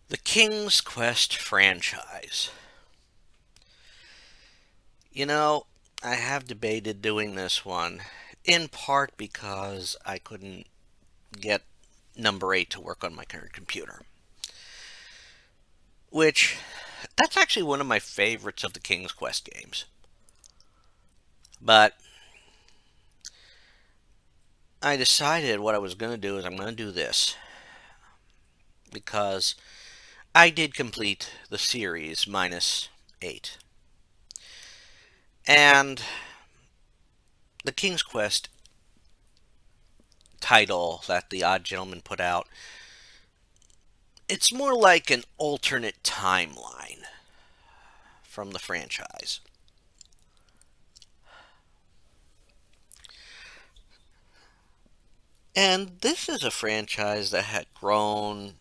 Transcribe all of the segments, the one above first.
The King's Quest franchise. You know, I have debated doing this one, in part because I couldn't get number 8 to work on my current computer. Which, that's actually one of my favorites of the King's Quest games. But I decided what I was going to do is I'm going to do this. Because I did complete the series minus 8. And the King's Quest title that the Odd Gentleman put out, it's more like an alternate timeline from the franchise. And this is a franchise that had grown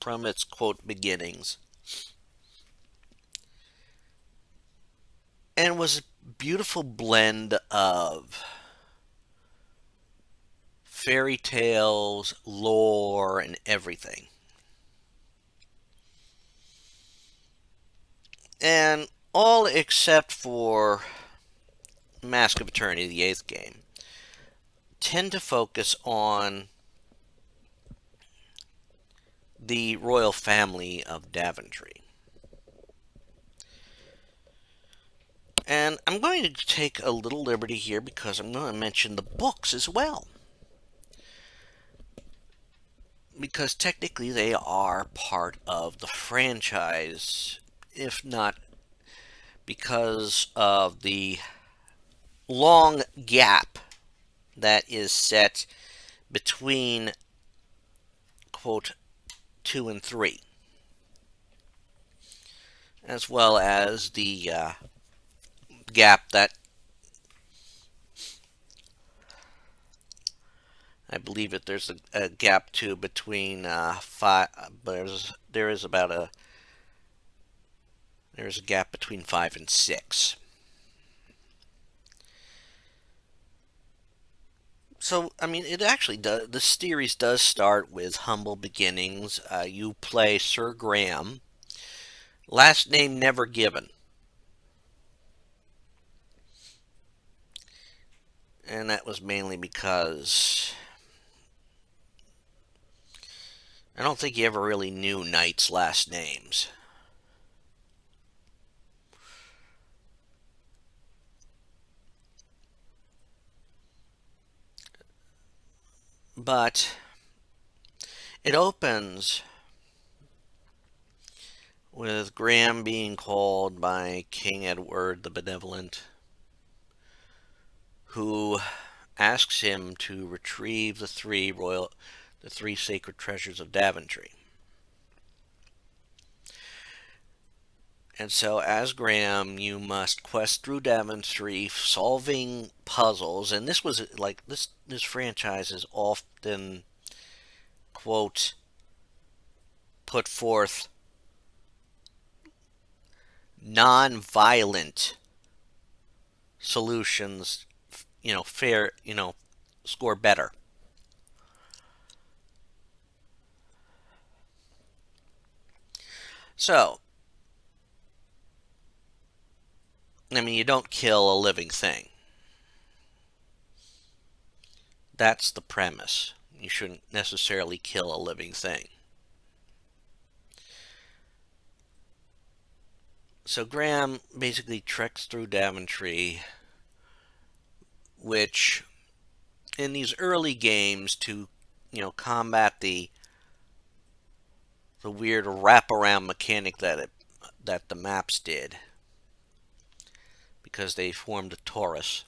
from its quote beginnings and was a beautiful blend of fairy tales, lore, and everything. And all except for Mask of Eternity, the 8th game, tend to focus on the royal family of Daventry. And I'm going to take a little liberty here because I'm going to mention the books as well. Because technically they are part of the franchise, if not because of the long gap that is set between, quote, 2 and 3, as well as the gap that I believe that there's a gap too between five. There's a gap between 5 and 6. So I mean, it actually does. The series does start with humble beginnings. You play Sir Graham, last name never given, and that was mainly because I don't think he ever really knew knights' last names. But it opens with Graham being called by King Edward the Benevolent, who asks him to retrieve the three sacred treasures of Daventry. And so, as Graham, you must quest through Daventry, solving puzzles. And this was like this franchise is often, quote, put forth non-violent solutions, fair, score better. So, I mean, you don't kill a living thing. That's the premise. You shouldn't necessarily kill a living thing. So Graham basically treks through Daventry, which in these early games to, combat the weird wraparound mechanic that the maps did, because they formed a torus.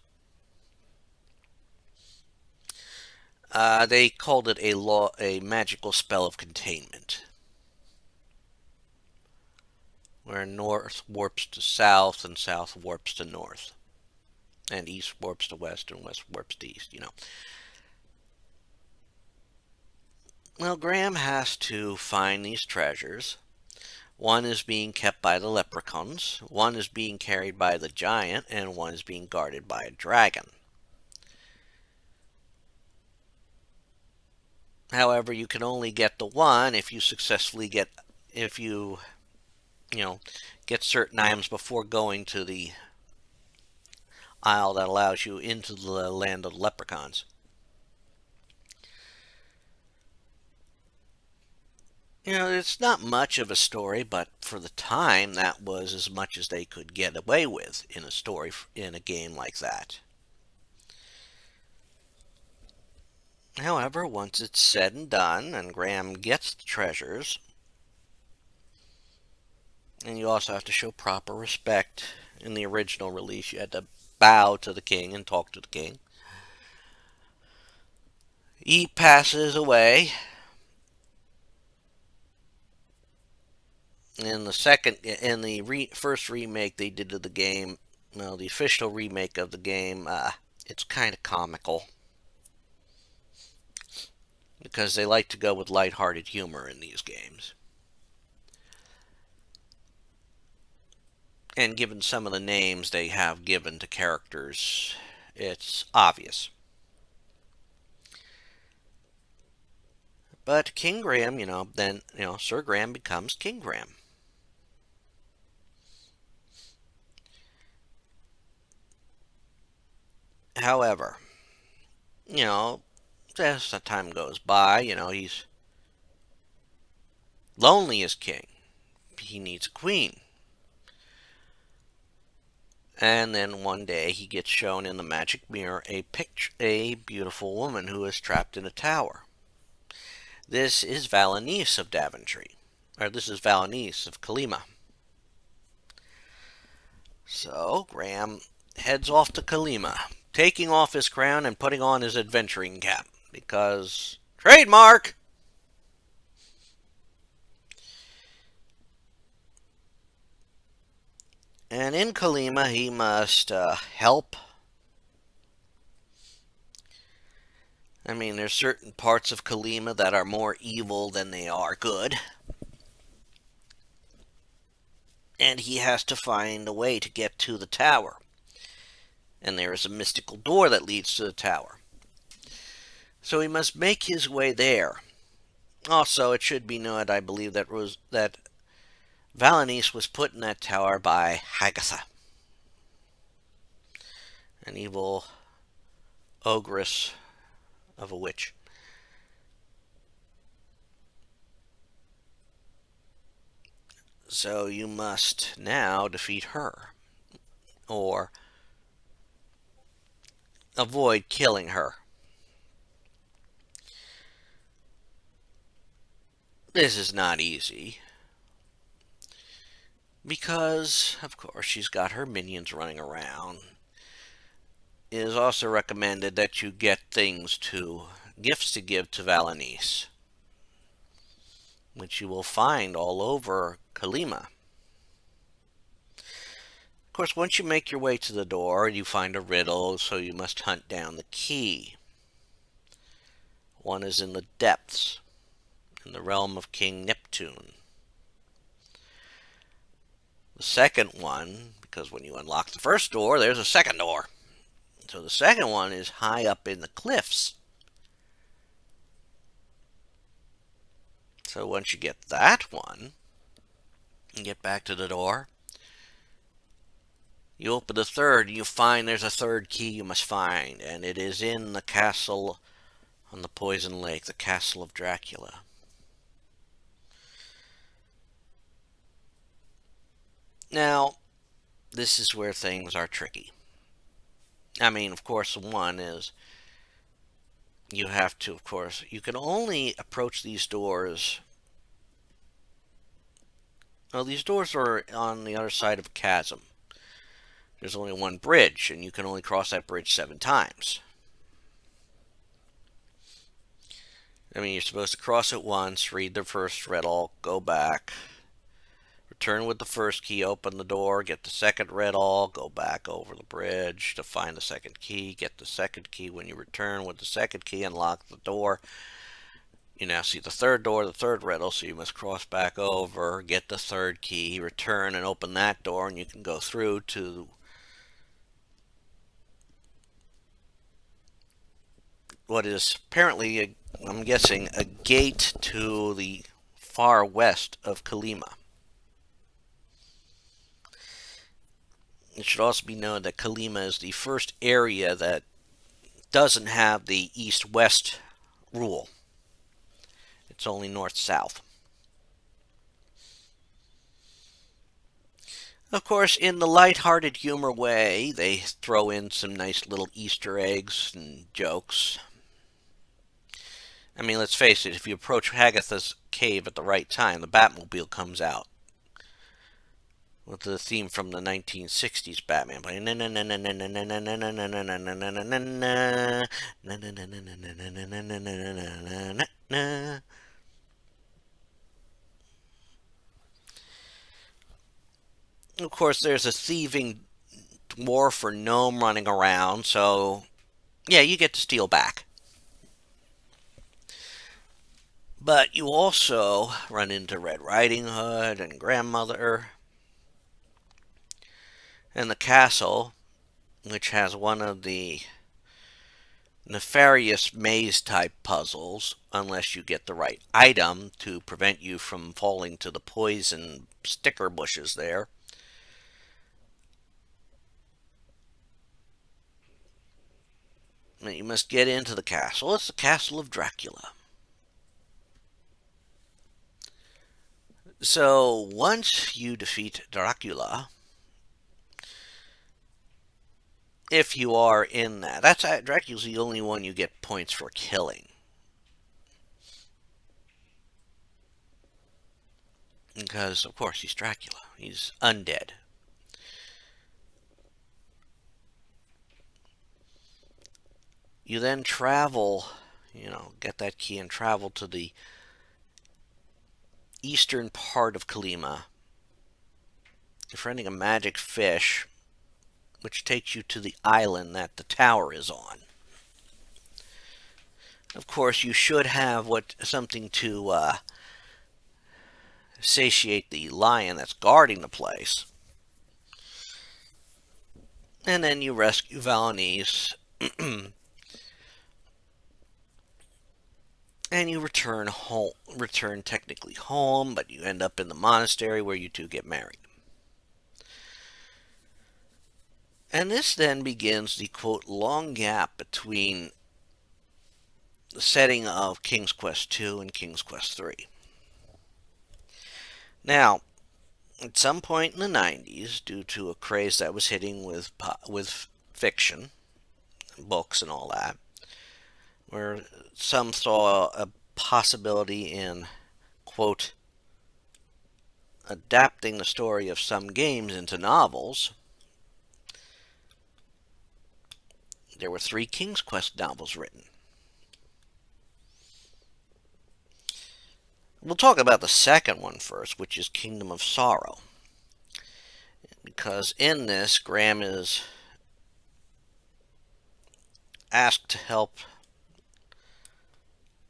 They called it a magical spell of containment, where north warps to south and south warps to north, and east warps to west and west warps to east. Well, Graham has to find these treasures. One is being kept by the leprechauns, one is being carried by the giant, and one is being guarded by a dragon. However, you can only get the one if you successfully get, if you know, get certain items before going to the aisle that allows you into the land of the leprechauns. It's not much of a story, but for the time, that was as much as they could get away with in a story in a game like that. However, once it's said and done, and Graham gets the treasures, and you also have to show proper respect. In the original release, you had to bow to the king and talk to the king. He passes away. In the first remake they did of the game, well, the official remake of the game, it's kind of comical because they like to go with lighthearted humor in these games. And given some of the names they have given to characters, it's obvious. But King Graham, then, Sir Graham becomes King Graham. However, as the time goes by, he's lonely as king. He needs a queen. And then one day he gets shown in the magic mirror a beautiful woman who is trapped in a tower. This is Valanice of Daventry, or this is Valanice of Kalima. So Graham heads off to Kalima, taking off his crown and putting on his adventuring cap, because trademark! And in Kalima he must help. I mean, there's certain parts of Kalima that are more evil than they are good. And he has to find a way to get to the tower. And there is a mystical door that leads to the tower. So he must make his way there. Also, it should be noted, I believe, that Valanice was put in that tower by Hagatha, an evil ogress of a witch. So you must now defeat her, or avoid killing her. This is not easy, because, of course, she's got her minions running around. It is also recommended that you get gifts to give to Valanice, which you will find all over Kalima. Of course, once you make your way to the door, you find a riddle, so you must hunt down the key. One is in the depths, in the realm of King Neptune. The second one, because when you unlock the first door, there's a second door. So the second one is high up in the cliffs. So once you get that one, and get back to the door, you open the third, and you find there's a third key you must find, and it is in the castle on the Poison Lake, the castle of Dracula. Now, this is where things are tricky. I mean, of course, one is you have to, of course, you can only approach these doors. Well, these doors are on the other side of a chasm. There's only one bridge, and you can only cross that bridge 7 times. I mean, you're supposed to cross it once, read the first riddle, go back, return with the first key, open the door, get the second riddle, go back over the bridge to find the second key, get the second key. When you return with the second key, unlock the door. You now see the third door, the third riddle, so you must cross back over, get the third key, return and open that door, and you can go through to what is apparently I'm guessing, a gate to the far west of Kolyma. It should also be known that Kolyma is the first area that doesn't have the east-west rule. It's only north-south. Of course, in the light-hearted humor way, they throw in some nice little Easter eggs and jokes. I mean, let's face it, if you approach Hagatha's cave at the right time, the Batmobile comes out with the theme from the 1960s Batman playing. Of course, there's a thieving dwarf or gnome running around, so yeah, you get to steal back. But you also run into Red Riding Hood and Grandmother and the castle, which has one of the nefarious maze type puzzles, unless you get the right item to prevent you from falling to the poison sticker bushes there. You must get into the castle. It's the castle of Dracula. So once you defeat Dracula, if you are in that's Dracula's the only one you get points for killing. Because, of course, he's Dracula. He's undead. You then travel, get that key and travel to the eastern part of Kolyma, befriending a magic fish, which takes you to the island that the tower is on. Of course, you should have something to satiate the lion that's guarding the place. And then you rescue Valanice, and you return technically home, but you end up in the monastery where you two get married. And this then begins the, quote, long gap between the setting of King's Quest II and King's Quest III. Now, at some point in the 90s, due to a craze that was hitting with fiction, books and all that, where some saw a possibility in, quote, adapting the story of some games into novels, there were 3 King's Quest novels written. We'll talk about the second one first, which is Kingdom of Sorrow. Because in this, Graham is asked to help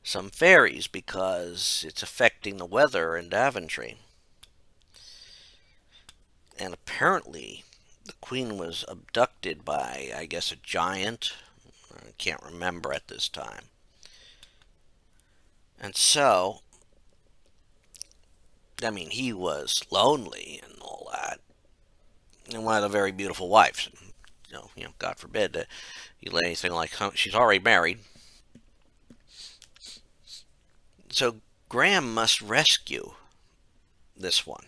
some fairies because it's affecting the weather in Daventry. And apparently, the queen was abducted by, I guess, a giant. I can't remember at this time. And so, I mean, he was lonely and all that, and had a very beautiful wife. God forbid that you lay anything like she's already married. So Graham must rescue this one.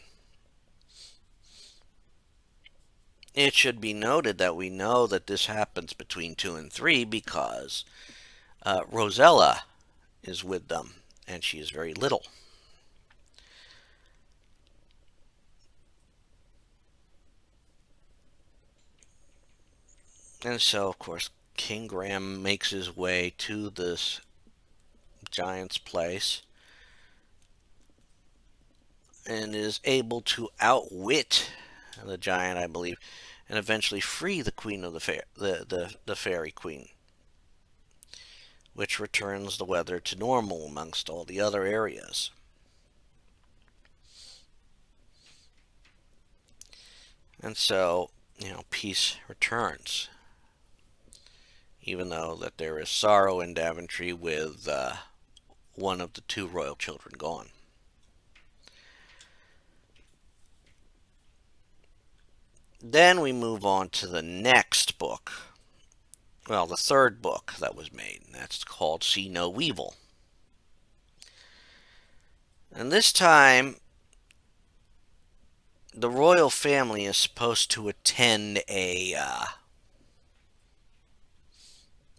It should be noted that we know that this happens between 2 and 3 because Rosella is with them, and she is very little. And so, of course, King Graham makes his way to this giant's place and is able to outwit the giant, I believe, and eventually free the queen of the fairy queen, which returns the weather to normal amongst all the other areas. And so, peace returns. Even though that there is sorrow in Daventry with one of the two royal children gone. Then we move on to the next book. Well, the third book that was made, and that's called See No Weevil. And this time, the royal family is supposed to attend a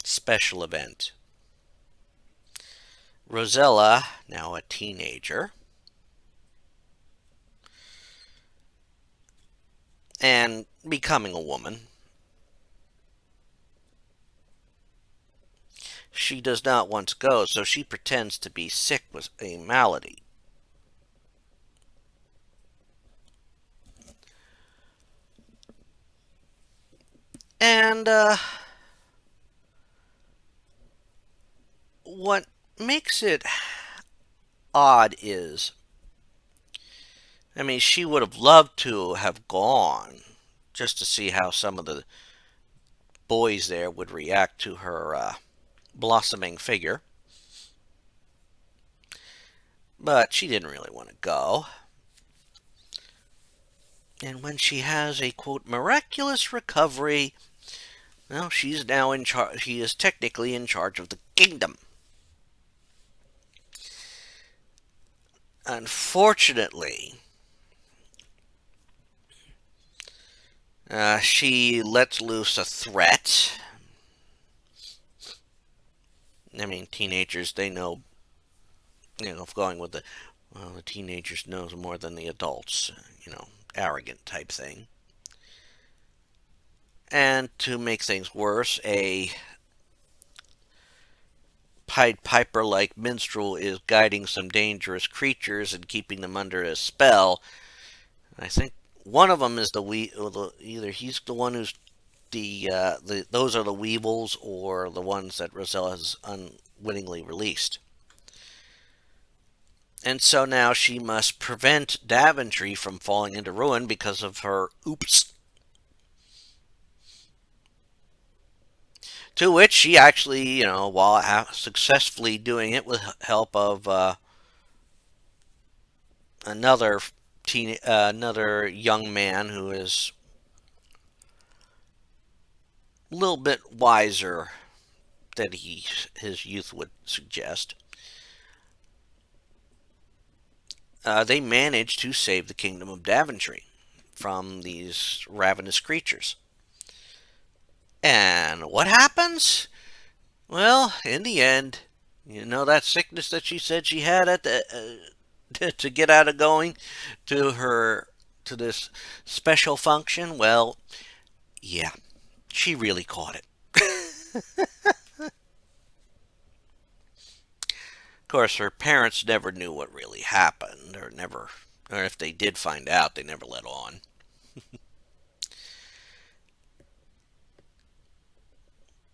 special event. Rosella, now a teenager, and becoming a woman, she does not want to go, so she pretends to be sick with a malady. And what makes it odd is, I mean, she would have loved to have gone just to see how some of the boys there would react to her blossoming figure. But she didn't really want to go. And when she has a, quote, miraculous recovery, well, she's now in charge. She is technically in charge of the kingdom. Unfortunately, she lets loose a threat. I mean, teenagers, they know, going with the teenagers knows more than the adults, arrogant type thing. And to make things worse, a Pied Piper-like minstrel is guiding some dangerous creatures and keeping them under a spell. I think one of them is either he's the one who's those are the weevils, or the ones that Rosella has unwittingly released. And so now she must prevent Daventry from falling into ruin because of her oops. To which she actually, while successfully doing it with help of another young man who is a little bit wiser than his youth would suggest, they managed to save the kingdom of Daventry from these ravenous creatures. And what happens? Well, in the end, that sickness that she said she had at the to get out of going to this special function. Well, yeah, she really caught it. Of course, her parents never knew what really happened, or if they did find out, they never let on.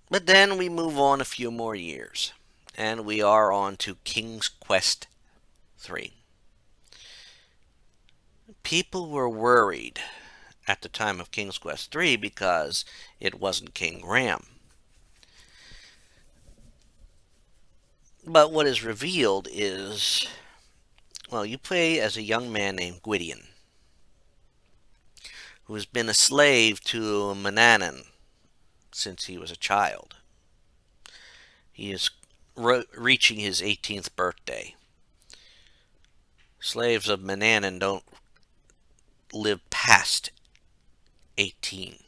But then we move on a few more years, and we are on to King's Quest 3. People were worried at the time of King's Quest 3 because it wasn't King Graham. But what is revealed is, well, you play as a young man named Gwydion, who has been a slave to Manannan since he was a child. He is reaching his 18th birthday. Slaves of Manannan don't live past 18.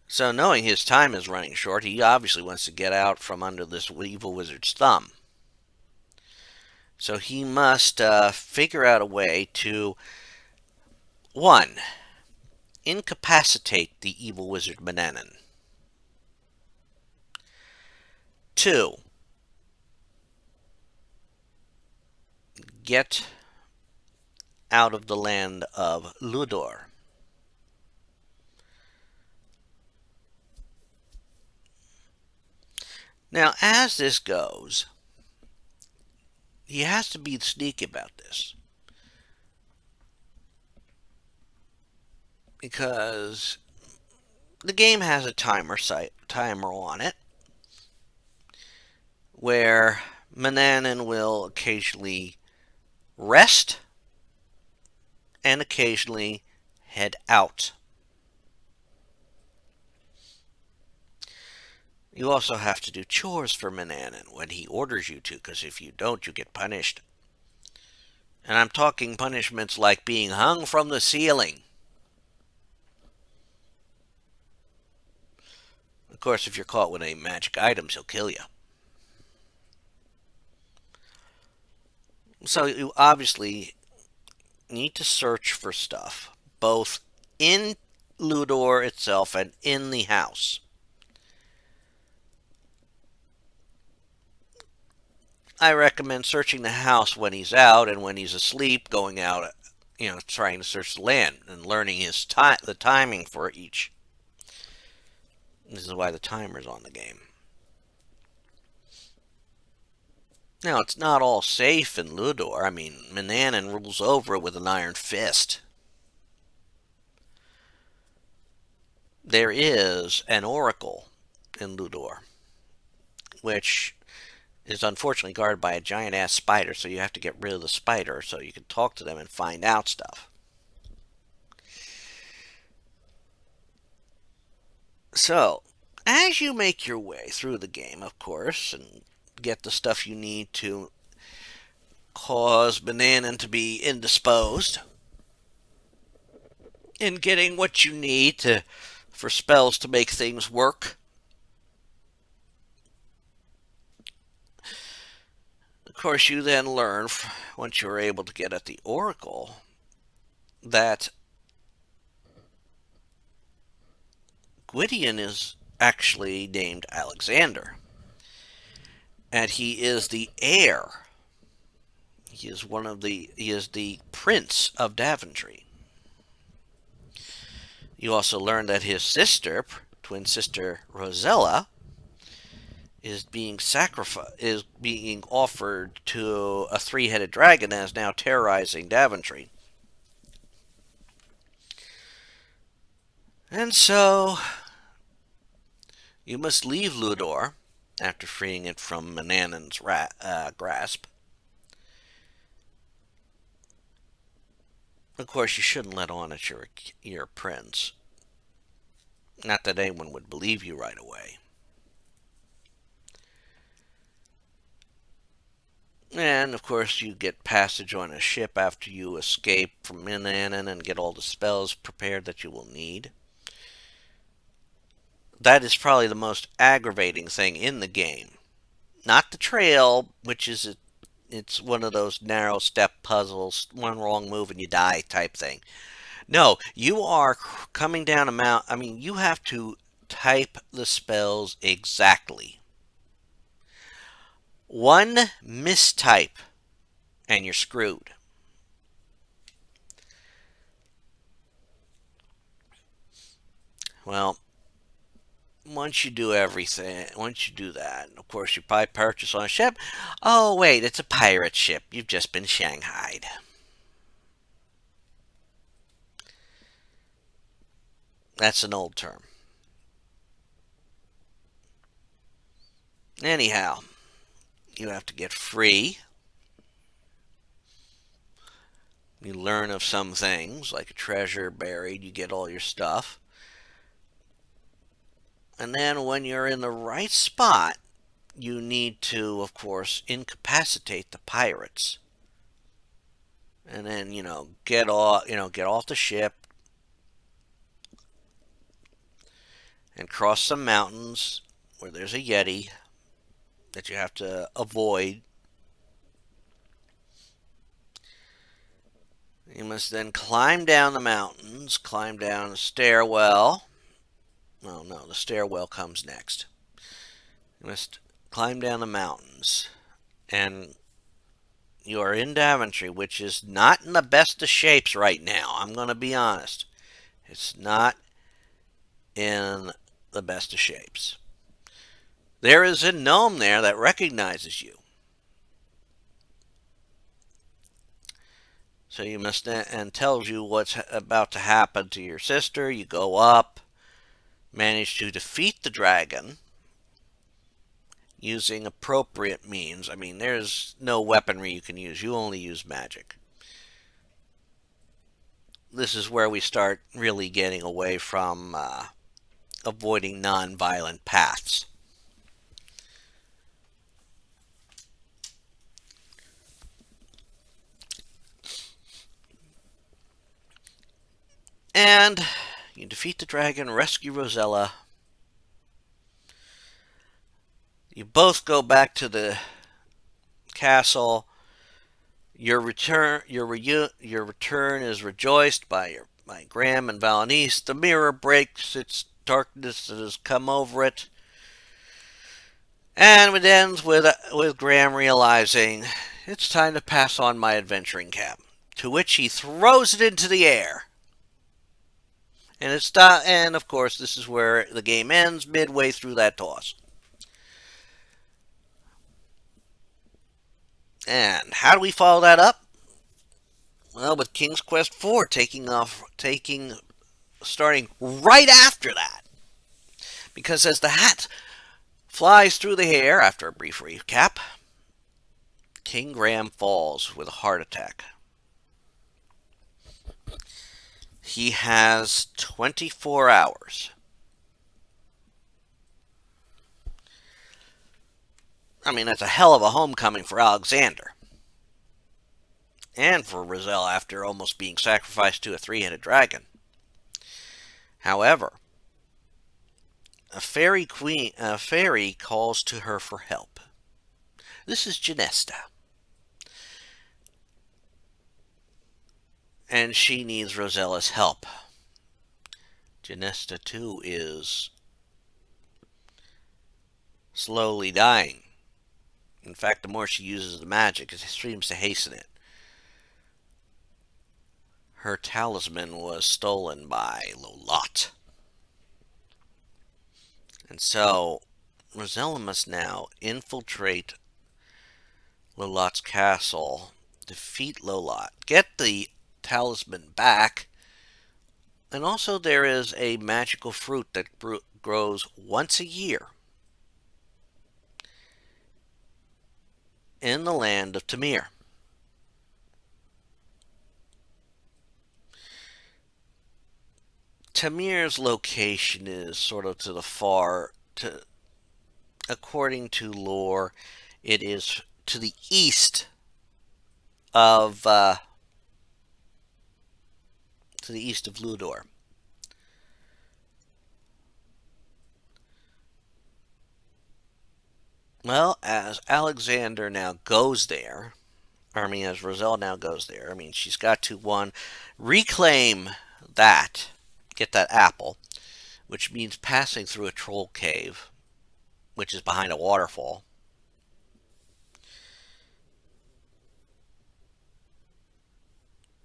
So knowing his time is running short, he obviously wants to get out from under this evil wizard's thumb. So he must figure out a way to, one, incapacitate the evil wizard Manannan. Two, get out of the land of Ludor. Now, as this goes, he has to be sneaky about this, because the game has a timer on it, where Manannan will occasionally rest and occasionally head out. You also have to do chores for Manannan when he orders you to, because if you don't, you get punished. And I'm talking punishments like being hung from the ceiling. Of course, if you're caught with any magic items, he'll kill you. So you obviously need to search for stuff, both in Ludor itself and in the house. I recommend searching the house when he's out and when he's asleep, going out, trying to search the land and learning the timing for each. This is why the timer's on the game. Now, it's not all safe in Ludor. I mean, Manannan rules over it with an iron fist. There is an oracle in Ludor, which is unfortunately guarded by a giant ass spider, so you have to get rid of the spider so you can talk to them and find out stuff. So, as you make your way through the game, of course, and get the stuff you need to cause Manannan to be indisposed, and getting what you need for spells to make things work. Of course, you then learn, once you're able to get at the Oracle, that Gwydion is actually named Alexander, and he is the heir. He is the prince of Daventry. You also learn that his sister, twin sister Rosella, is being offered to a three-headed dragon that is now terrorizing Daventry. And so you must leave Ludor after freeing it from Manannan's grasp. Of course, you shouldn't let on that you're a prince. Not that anyone would believe you right away. And, of course, you get passage on a ship after you escape from Manannan and get all the spells prepared that you will need. That is probably the most aggravating thing in the game. Not the trail, which is it's one of those narrow step puzzles, one wrong move and you die type thing. No, you are coming down a mountain. I mean, you have to type the spells exactly. One mistype and you're screwed. Well, once you do that, of course, you probably purchase on a ship. Oh, wait, it's a pirate ship. You've just been shanghaied. That's an old term. Anyhow, you have to get free. You learn of some things, like a treasure buried, you get all your stuff. And then when you're in the right spot, you need to, of course, incapacitate the pirates. And then, get off the ship and cross some mountains where there's a Yeti that you have to avoid. You must then climb down the mountains, climb down a stairwell. Oh no, the stairwell comes next. You must climb down the mountains, and you are in Daventry, which is not in the best of shapes right now. I'm going to be honest. It's not in the best of shapes. There is a gnome there that recognizes you. So you must, and tells you what's about to happen to your sister. You go up, manage to defeat the dragon. using appropriate means. I mean, there's no weaponry you can use. You only use magic. This is where we start really getting away from avoiding non-violent paths. And you defeat the dragon, rescue Rosella. You both go back to the castle. Your return is rejoiced by Graham and Valenice. The mirror breaks; its darkness has come over it, and it ends with Graham realizing it's time to pass on my adventuring cap. To which he throws it into the air, and and of course, this is where the game ends midway through that toss. And how do we follow that up? Well, with King's Quest IV starting right after that. Because as the hat flies through the air after a brief recap, King Graham falls with a heart attack. He has 24 hours. I mean, that's a hell of a homecoming for Alexander. And for Roselle after almost being sacrificed to a three-headed dragon. However, a fairy calls to her for help. This is Genesta. And she needs Rosella's help. Genesta, too, is slowly dying. In fact, the more she uses the magic, it seems to hasten it. Her talisman was stolen by Lolot. And so, Rosella must now infiltrate Lolot's castle, defeat Lolot, get the talisman back, and also there is a magical fruit that grows once a year in the land of Tamir. Tamir's location is sort of to the according to lore, it is to the east of Ludor. Well, as Alexander now goes there, as Roselle now goes there, she's got to, one, reclaim that, get that apple, which means passing through a troll cave, which is behind a waterfall.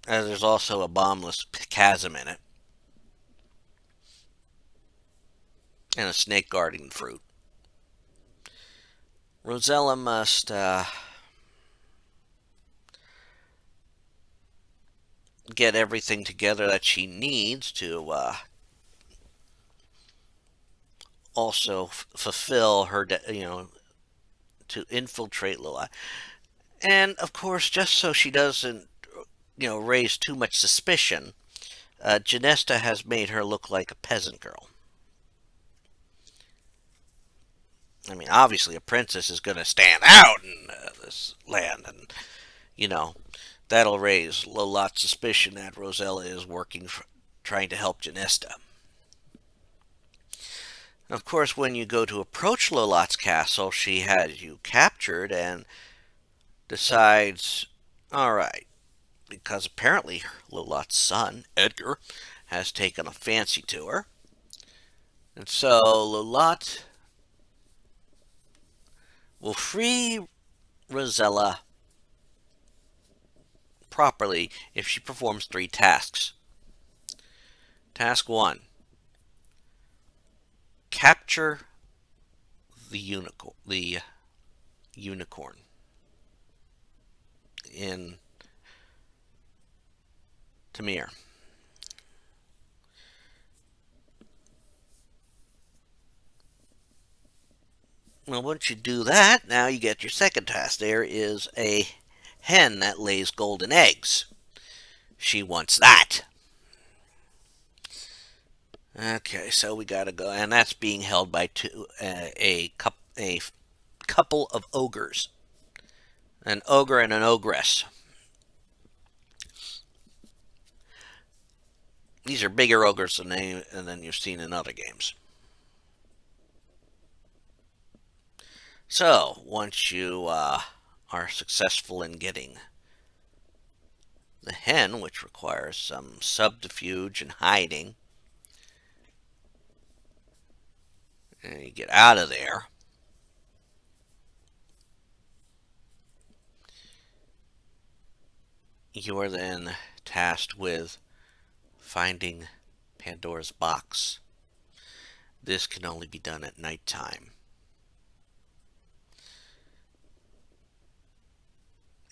And there's also a bombless chasm in it, and a snake guarding the fruit. Rosella must get everything together that she needs to also fulfill her, to infiltrate Lila. And of course, just so she doesn't, raise too much suspicion, Genesta has made her look like a peasant girl. Obviously, a princess is going to stand out in this land, and that'll raise Lolot's suspicion that Rosella is trying to help Genesta. Of course, when you go to approach Lolot's castle, she has you captured and decides, all right, because apparently Lolot's son, Edgar, has taken a fancy to her. And so Lolot will free Rosella properly if she performs 3 tasks. Task 1. Capture the unicorn in Tamir. Well, once you do that, now you get your second task. There is a hen that lays golden eggs. She wants that. Okay, so we gotta go, and that's being held by a couple of ogres, an ogre and an ogress. These are bigger ogres than you've seen in other games. So once you are successful in getting the hen, which requires some subterfuge and hiding, and you get out of there, you are then tasked with finding Pandora's box. This can only be done at nighttime.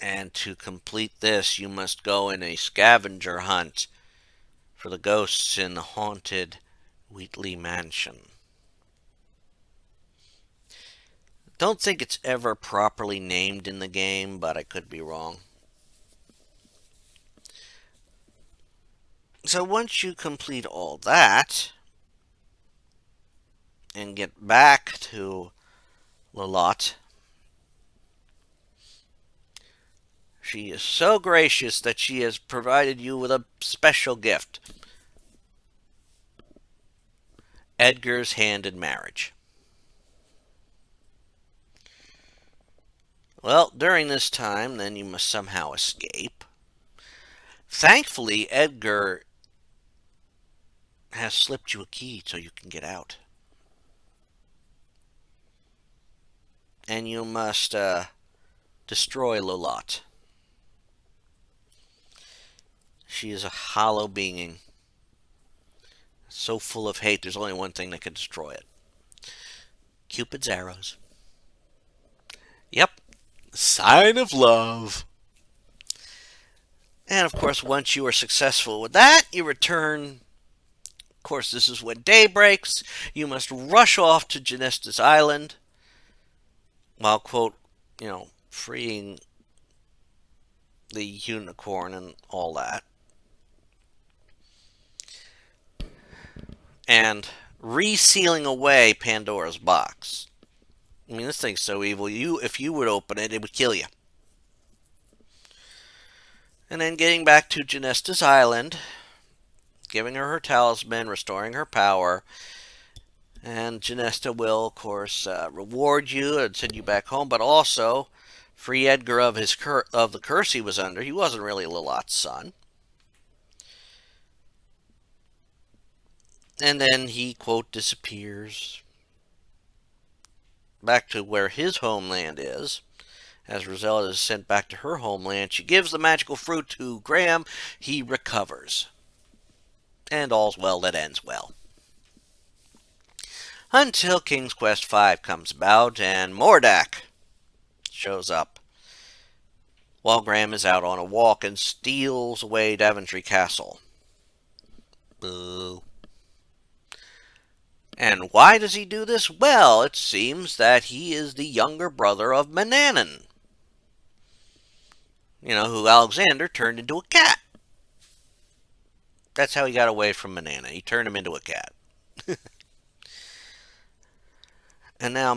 And to complete this, you must go in a scavenger hunt for the ghosts in the haunted Wheatley Mansion. Don't think it's ever properly named in the game, but I could be wrong. So once you complete all that and get back to Lolotte, she is so gracious that she has provided you with a special gift. Edgar's hand in marriage. Well, during this time, then you must somehow escape. Thankfully, Edgar has slipped you a key so you can get out. And you must destroy Lolotte. She is a hollow being, so full of hate, there's only one thing that can destroy it. Cupid's arrows. Yep. Sign of love. And of course, once you are successful with that, you return. Of course, this is when day breaks. You must rush off to Genesta's Island while, quote, freeing the unicorn and all that. And resealing away Pandora's box. I mean, this thing's so evil. If you would open it, it would kill you. And then getting back to Genesta's Island, giving her her talisman, restoring her power, and Genesta will, of course, reward you and send you back home, but also free Edgar of the curse he was under. He wasn't really Lolotte's son. And then he, quote, disappears back to where his homeland is. As Rosella is sent back to her homeland, she gives the magical fruit to Graham. He recovers. And all's well that ends well. Until King's Quest V comes about and Mordak shows up while Graham is out on a walk and steals away Daventry Castle. Boo. And why does he do this? Well, it seems that he is the younger brother of Manannan. Who Alexander turned into a cat. That's how he got away from Manannan. He turned him into a cat. And now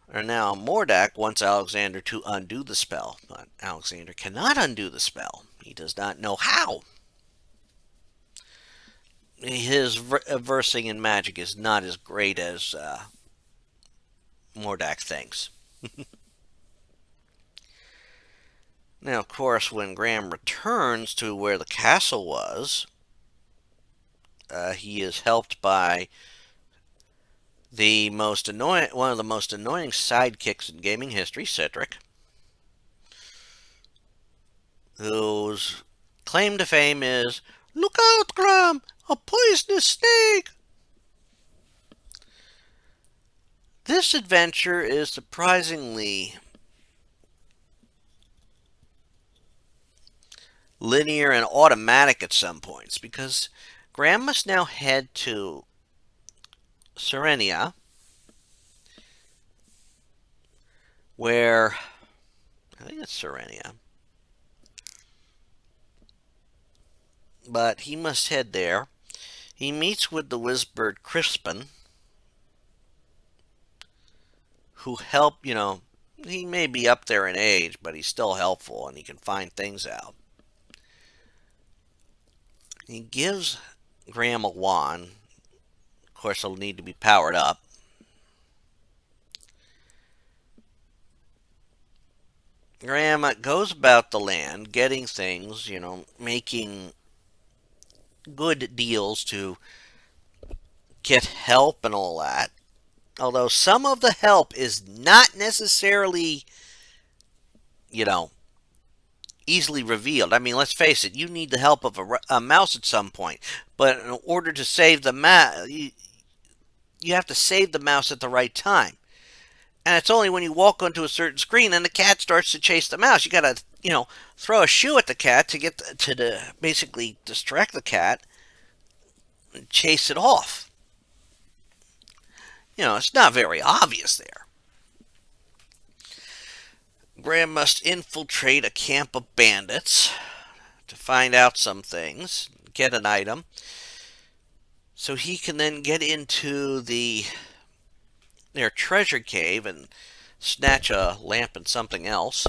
Mordak wants Alexander to undo the spell. But Alexander cannot undo the spell. He does not know how. His versing in magic is not as great as Mordak thinks. Now, of course, when Graham returns to where the castle was, he is helped by one of the most annoying sidekicks in gaming history, Cedric, whose claim to fame is, "Look out, Graham! A poisonous snake!" This adventure is surprisingly linear and automatic at some points, because Graham must now head to Serenia where I think it's Serenia, but he must head there. He meets with the wizard Crispin, who help, he may be up there in age, but he's still helpful and he can find things out. He gives Graham a wand. Of course, it'll need to be powered up. Graham goes about the land, getting things, making good deals to get help and all that. Although some of the help is not necessarily, you know, easily revealed. I mean, let's face it, you need the help of a mouse at some point. But in order to save the mouse, you have to save the mouse at the right time. And it's only when you walk onto a certain screen and the cat starts to chase the mouse. You gotta, throw a shoe at the cat to get basically distract the cat and chase it off. It's not very obvious there. Graham must infiltrate a camp of bandits to find out some things, get an item, so he can then get into their treasure cave and snatch a lamp and something else.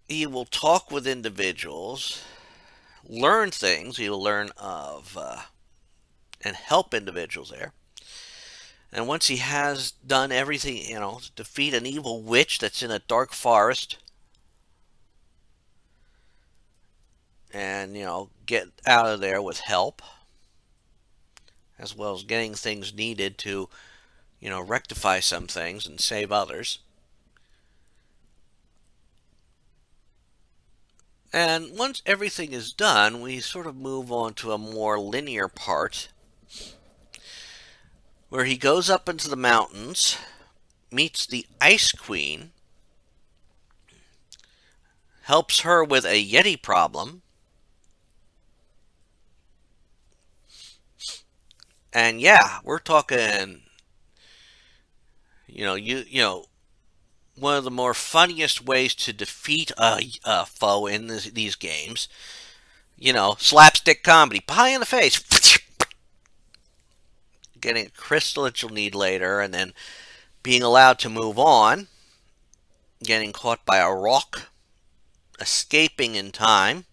He will talk with individuals, learn things. He will learn of and help individuals there. And once he has done everything, to defeat an evil witch that's in a dark forest, and, get out of there with help, as well as getting things needed to, rectify some things and save others. And once everything is done, we sort of move on to a more linear part where he goes up into the mountains, meets the Ice Queen, helps her with a Yeti problem, and yeah, we're talking, one of the more funniest ways to defeat a foe in these games. Slapstick comedy, pie in the face, getting a crystal that you'll need later, and then being allowed to move on, getting caught by a rock, escaping in time.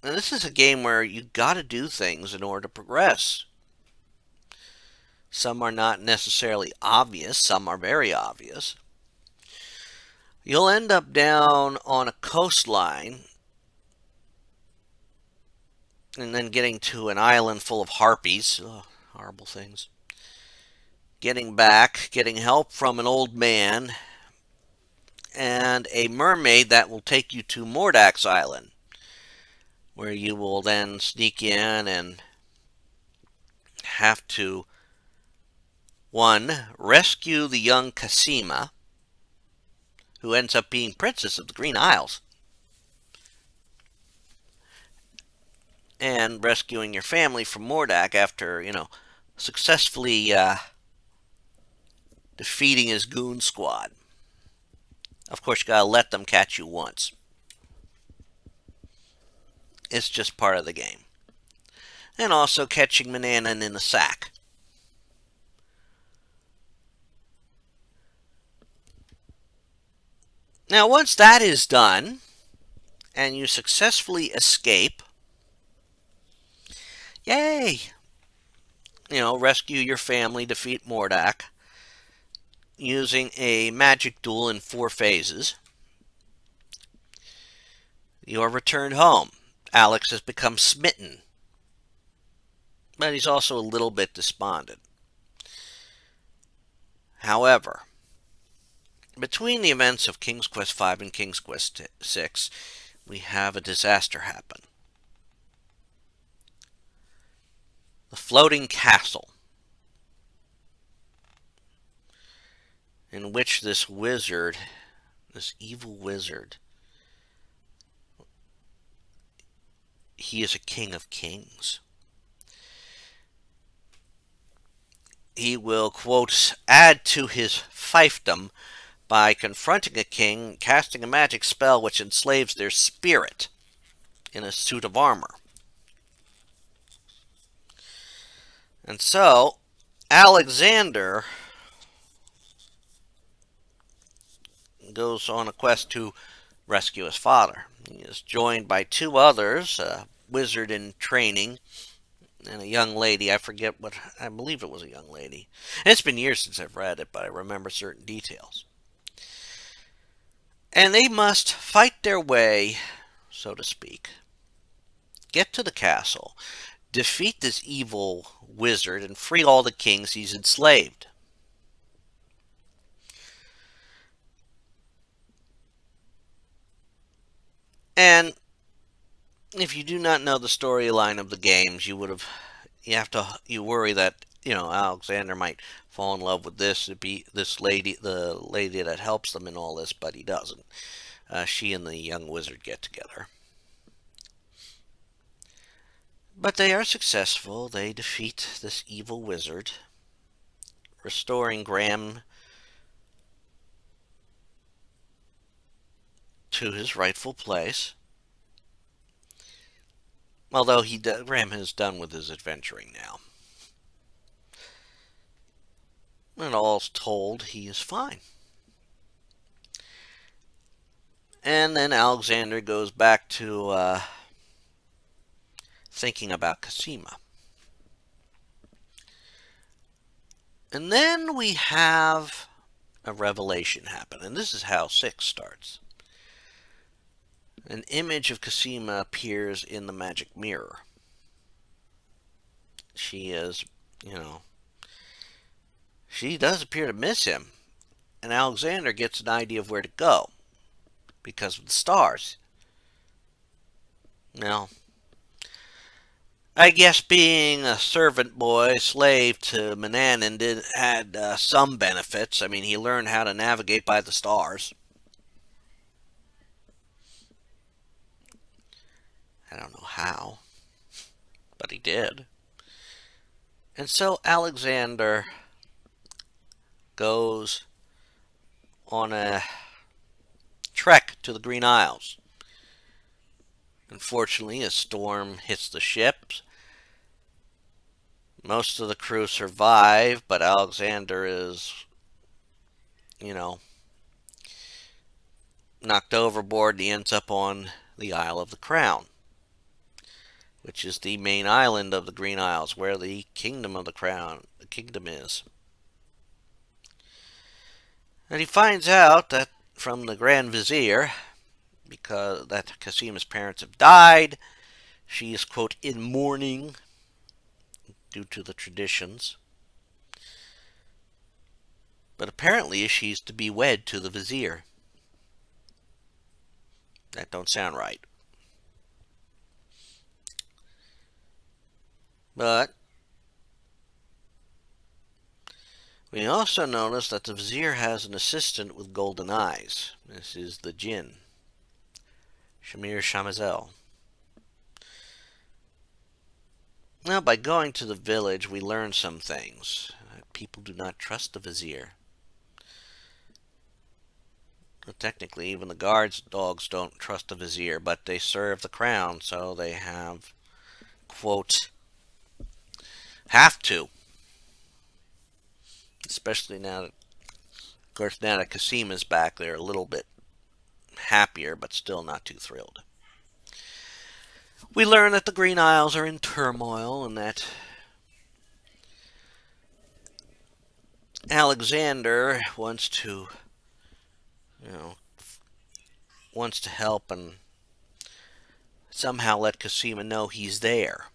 And this is a game where you gotta do things in order to progress. Some are not necessarily obvious, some are very obvious. You'll end up down on a coastline and then getting to an island full of harpies. Ugh, horrible things. Getting back, getting help from an old man and a mermaid that will take you to Mordak's Island, where you will then sneak in and have to, one, rescue the young Cassima, who ends up being Princess of the Green Isles, and rescuing your family from Mordak after, successfully defeating his goon squad. Of course, you gotta let them catch you once. It's just part of the game. And also catching Mananan in the sack. Now, once that is done, and you successfully escape, yay! Rescue your family, defeat Mordak, using a magic duel in 4 phases. You are returned home. Alex has become smitten, but he's also a little bit despondent. However, between the events of King's Quest V and King's Quest VI, we have a disaster happen. The floating castle, in which this evil wizard, he is a king of kings. He will, quote, add to his fiefdom by confronting a king, casting a magic spell which enslaves their spirit in a suit of armor. And so, Alexander goes on a quest to rescue his father. He is joined by two others, a wizard in training and a young lady. I forget what, I believe it was a young lady. And it's been years since I've read it, but I remember certain details. And they must fight their way, so to speak, get to the castle, defeat this evil wizard, and free all the kings he's enslaved. And if you do not know the storyline of the games, you worry that Alexander might fall in love with this lady, the lady that helps them in all this, but he doesn't. She and the young wizard get together. But they are successful. They defeat this evil wizard, restoring Graham to his rightful place. Although Graham is done with his adventuring now. And all's told, he is fine. And then Alexander goes back to thinking about Cosima. And then we have a revelation happen. And this is how 6 starts. An image of Cosima appears in the magic mirror. She is, she does appear to miss him. And Alexander gets an idea of where to go because of the stars. Now, I guess being a servant boy, slave to Manannan, had some benefits. I mean, he learned how to navigate by the stars. I don't know how, but he did. And so Alexander goes on a trek to the Green Isles. Unfortunately, a storm hits the ships. Most of the crew survive, but Alexander is, knocked overboard and he ends up on the Isle of the Crown, which is the main island of the Green Isles, where the kingdom of the kingdom is. And he finds out that from the Grand Vizier, because that Cosima's parents have died, she is, quote, in mourning due to the traditions. But apparently she's to be wed to the Vizier. That don't sound right. But we also notice that the Vizier has an assistant with golden eyes. This is the Jinn, Shamir Shamazel. Now, by going to the village, we learn some things. People do not trust the Vizier. Well, technically, even the guards' dogs don't trust the Vizier, but they serve the crown, so they have, quote, have to. Especially now that, of course, now that Cosima's back, they're a little bit happier, but still not too thrilled. We learn that the Green Isles are in turmoil and that Alexander wants to, help and somehow let Cosima know he's there.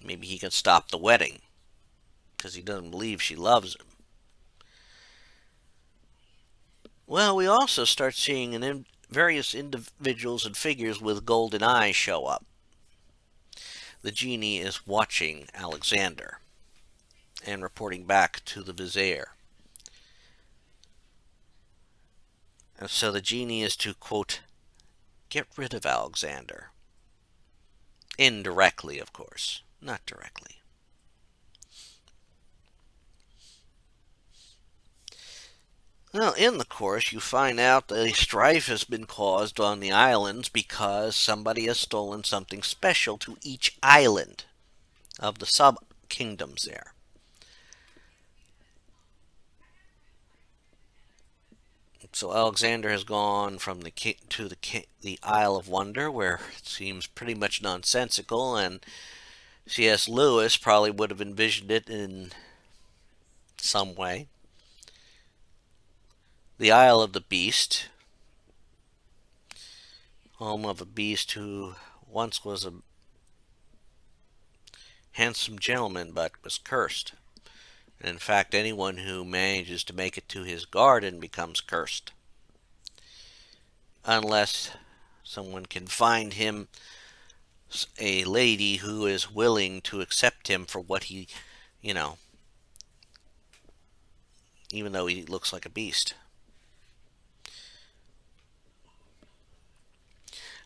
Maybe he can stop the wedding because he doesn't believe she loves him. Well, we also start seeing various individuals and figures with golden eyes show up. The genie is watching Alexander and reporting back to the Vizier. And so the genie is to, quote, get rid of Alexander. Indirectly, of course, not directly. Well, in the course, you find out that a strife has been caused on the islands because somebody has stolen something special to each island of the sub kingdoms there. So Alexander has gone from the Isle of Wonder, where it seems pretty much nonsensical, and C.S. Lewis probably would have envisioned it in some way. The Isle of the Beast, home of a beast who once was a handsome gentleman but was cursed. And in fact, anyone who manages to make it to his garden becomes cursed. Unless someone can find him a lady who is willing to accept him for what he, you know, even though he looks like a beast.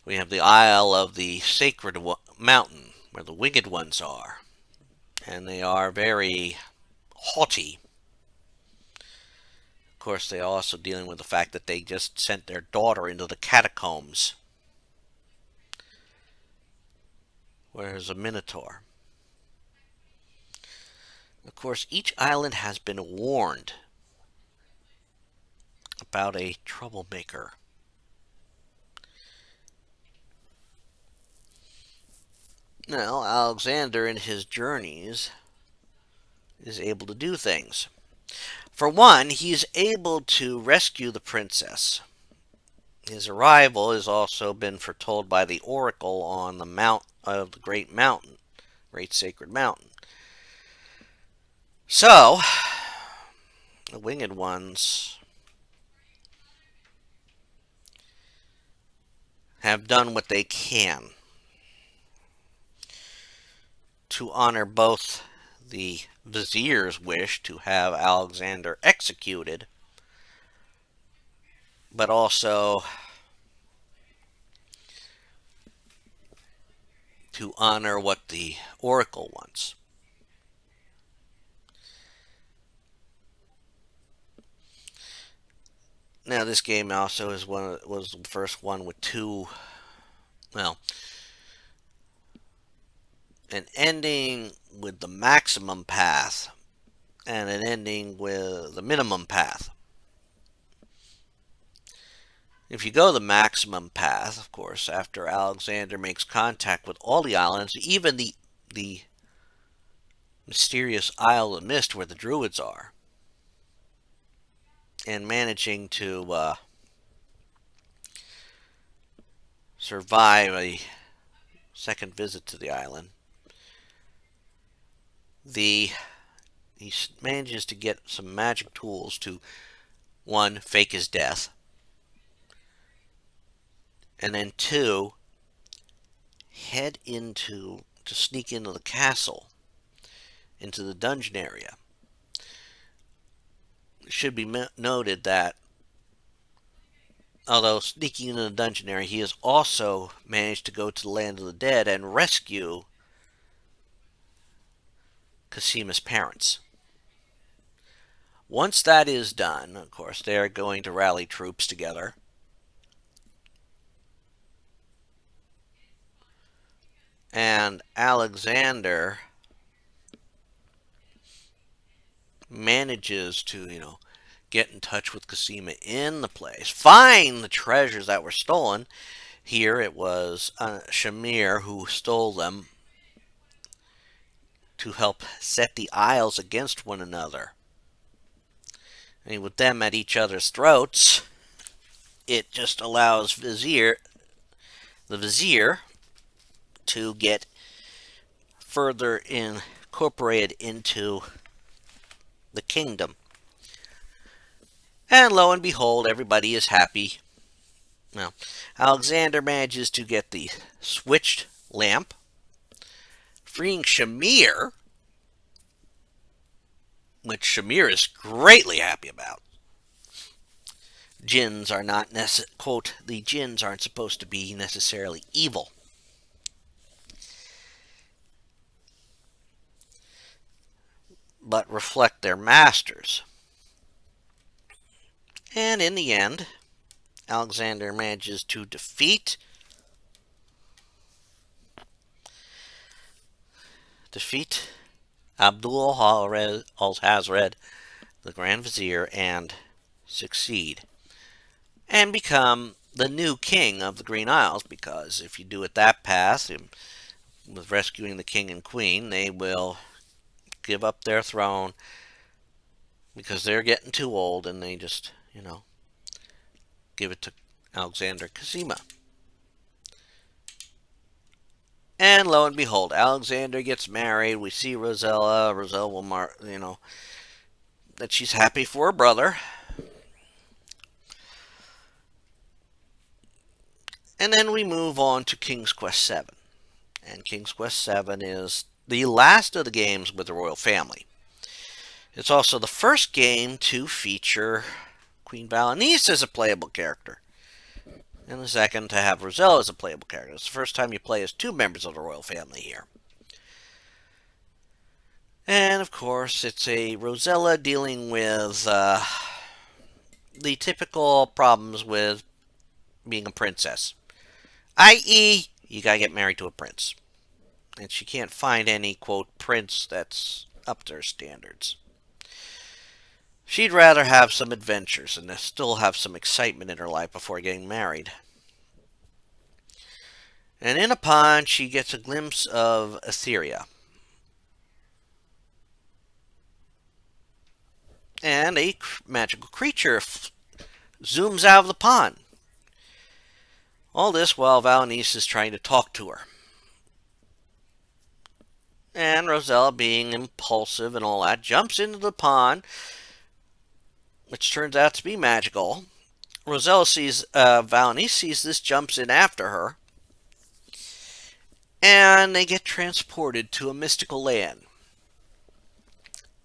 We have the Isle of the Sacred Mountain, where the Winged Ones are. And they are very haughty. Of course, they are also dealing with the fact that they just sent their daughter into the catacombs, where there's a minotaur. Of course, each island has been warned about a troublemaker. Now, Alexander in his journeys is able to do things. For one, he's able to rescue the princess. His arrival has also been foretold by the oracle on the mount of the great mountain, great sacred mountain. So, the winged ones have done what they can to honor both the vizier's wish to have Alexander executed, but also to honor what the oracle wants. Now, this game also was the first one with two, well, an ending with the maximum path and an ending with the minimum path. If you go the maximum path, of course, after Alexander makes contact with all the islands, even the mysterious Isle of Mist where the Druids are, and managing to survive a second visit to the island, he manages to get some magic tools to, one, fake his death, and then two, to sneak into the castle, into the dungeon area. It should be noted that although sneaking into the dungeon area, he has also managed to go to the land of the dead and rescue Cosima's parents. Once that is done, of course, they are going to rally troops together. And Alexander manages to, get in touch with Cosima in the place, find the treasures that were stolen. Here it was Shamir who stole them to help set the isles against one another. And with them at each other's throats, it just allows the vizier to get further incorporated into the kingdom. And lo and behold, everybody is happy. Now, Alexander manages to get the switched lamp, freeing Shamir, which Shamir is greatly happy about. Jinns are not quote, the jinns aren't supposed to be necessarily evil. but reflect their masters. And in the end, Alexander manages to defeat Abdul al-Hazred, the Grand Vizier, and succeed and become the new king of the Green Isles, because if you do it that path, with rescuing the king and queen, they will give up their throne because they're getting too old, and they just, give it to Alexander Kazima. And lo and behold, Alexander gets married. We see Rosella. Rosella will, that she's happy for her brother. And then we move on to King's Quest VII. And King's Quest VII is the last of the games with the royal family. It's also the first game to feature Queen Valenice as a playable character, and the second to have Rosella as a playable character. It's the first time you play as two members of the royal family here. And of course, it's a Rosella dealing with the typical problems with being a princess, i.e., you gotta get married to a prince. And she can't find any, quote, prince that's up to her standards. She'd rather have some adventures and still have some excitement in her life before getting married. And in a pond, she gets a glimpse of Etheria. And a magical creature zooms out of the pond. All this while Valenice is trying to talk to her. And Rosella, being impulsive and all that, jumps into the pond, which turns out to be magical. Valenice sees this, jumps in after her, and they get transported to a mystical land.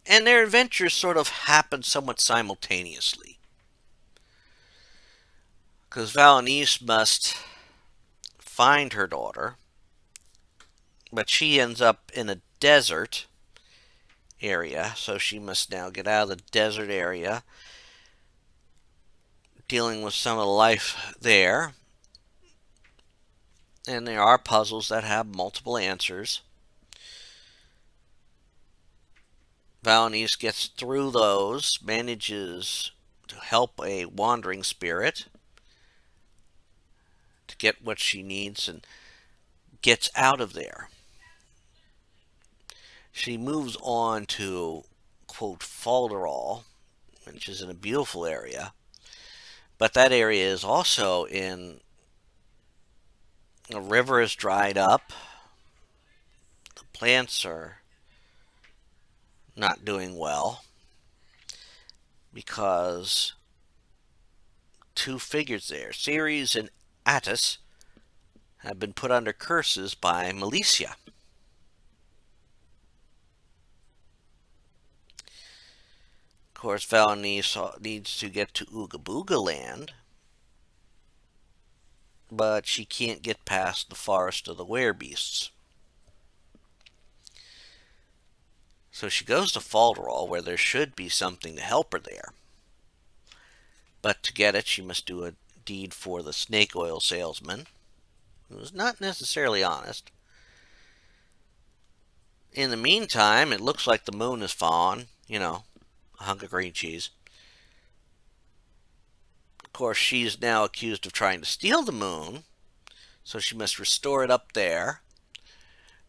And their adventures sort of happen somewhat simultaneously, because Valenice must find her daughter, but she ends up in a desert area, so she must now get out of the desert area, dealing with some of the life there. And there are puzzles that have multiple answers. Valenice gets through those, manages to help a wandering spirit to get what she needs, and gets out of there. She moves on to, quote, Falderall, which is in a beautiful area. But that area is also in... The river is dried up. The plants are not doing well, because two figures there, Ceres and Attis, have been put under curses by Malicia. Of course, Valenice needs to get to Ooga Booga Land, but she can't get past the forest of the werebeasts. So she goes to Falderall, where there should be something to help her there. But to get it, she must do a deed for the snake oil salesman, who is not necessarily honest. In the meantime, it looks like the moon has fallen, a hunk of green cheese. Of course, she's now accused of trying to steal the moon, so she must restore it up there.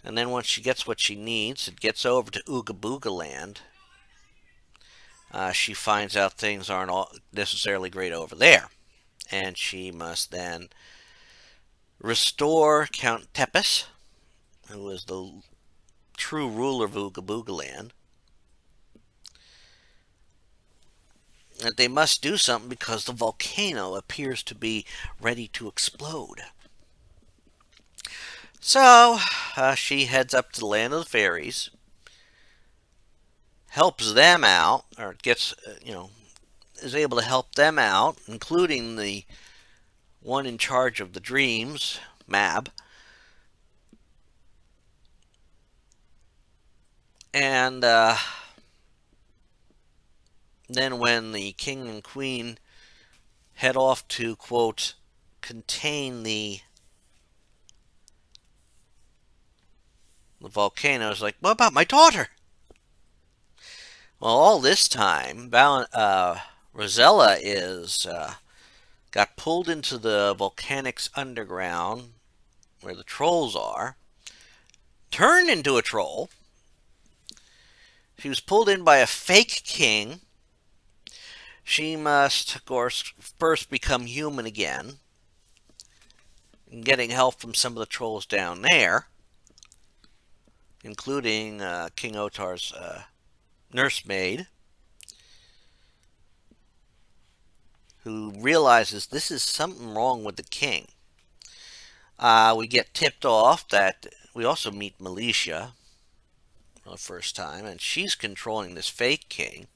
And then once she gets what she needs and gets over to Ooga Booga Land, she finds out things aren't all necessarily great over there. And she must then restore Count Tepes, who is the true ruler of Ooga Booga Land. And they must do something because the volcano appears to be ready to explode. So she heads up to the land of the fairies, helps them out, or is able to help them out, including the one in charge of the dreams, Mab. And Then when the king and queen head off to, quote, contain the volcano, it's like, what about my daughter? Well, all this time, Rosella is got pulled into the volcanics underground where the trolls are, turned into a troll. She was pulled in by a fake king. She must, of course, first become human again, getting help from some of the trolls down there, including King Otar's nursemaid, who realizes this is something wrong with the king. We get tipped off that we also meet Militia for the first time, and she's controlling this fake king.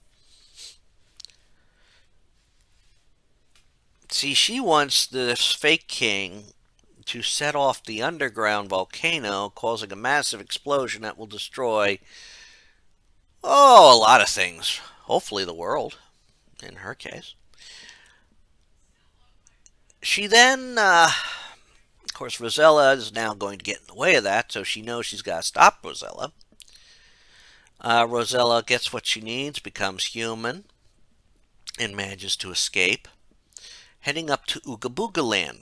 See, she wants this fake king to set off the underground volcano, causing a massive explosion that will destroy, a lot of things. Hopefully the world, in her case. She then, of course, Rosella is now going to get in the way of that, so she knows she's got to stop Rosella. Rosella gets what she needs, becomes human, and manages to escape, heading up to Ooga Booga Land.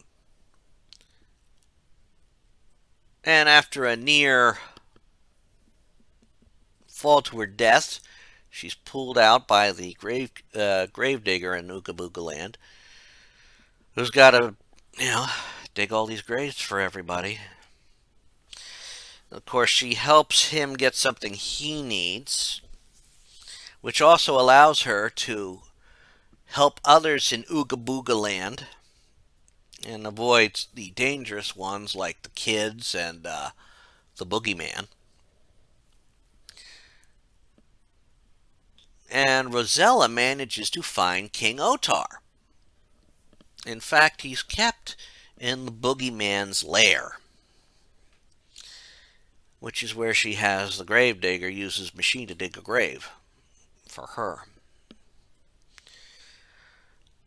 And after a near fall to her death, she's pulled out by the gravedigger in Ooga Booga Land, who's got to, dig all these graves for everybody. Of course, she helps him get something he needs, which also allows her to help others in Ooga Booga Land and avoid the dangerous ones like the kids and the boogeyman. And Rosella manages to find King Otar. In fact, he's kept in the boogeyman's lair, which is where she has the gravedigger use his machine to dig a grave for her.